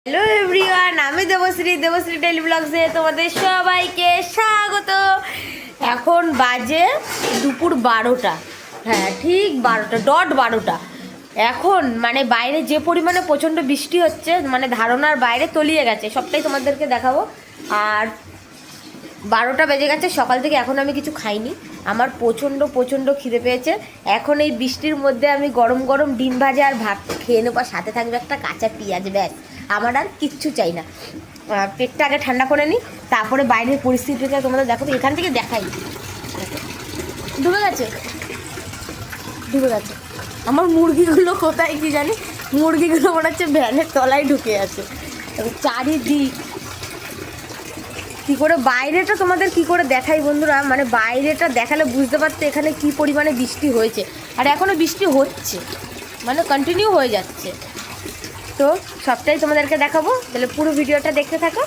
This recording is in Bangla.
হ্যালো এভরিওয়ান, আমি দেবশ্রী ডেইলি ব্লগসে তোমাদের সবাইকে স্বাগত। এখন বাজে দুপুর 12টা, হ্যাঁ ঠিক 12টা। এখন মানে বাইরে যে পরিমাণে প্রচণ্ড বৃষ্টি হচ্ছে, মানে ধারণার বাইরে তলিয়ে গেছে, সবটাই তোমাদেরকে দেখাবো। আর 12টা বেজে গেছে, সকাল থেকে এখন আমি কিছু খাইনি। আমার প্রচণ্ড খিদে পেয়েছে। এখন এই বৃষ্টির মধ্যে আমি গরম গরম ডিম ভাজা আর ভাত খেয়ে নেবো, সাথে থাকবে একটা কাঁচা পেঁয়াজ, ব্যাস। আমার আর কিচ্ছু চাই না। পেটটা আগে ঠান্ডা করে নিই, তারপরে বাইরের পরিস্থিতিটা তোমাদের দেখাবো। এখান থেকে দেখাই, ডুবে গেছে। আমার মুরগিগুলো কোথায় কি জানি, মুরগিগুলো মনে হচ্ছে ভ্যানের তলায় ঢুকে আছে। চারিদিক কী করে বাইরেটা তোমাদের কি করে দেখাই বন্ধুরা, মানে বাইরেটা দেখালে বুঝতে পারতে এখানে কি পরিমাণে বৃষ্টি হয়েছে। আর এখনও বৃষ্টি হচ্ছে, মানে কন্টিনিউ হয়ে যাচ্ছে। তো সবটাই তোমাদেরকে দেখাবো, তাহলে পুরো ভিডিওটা দেখতে থাকো।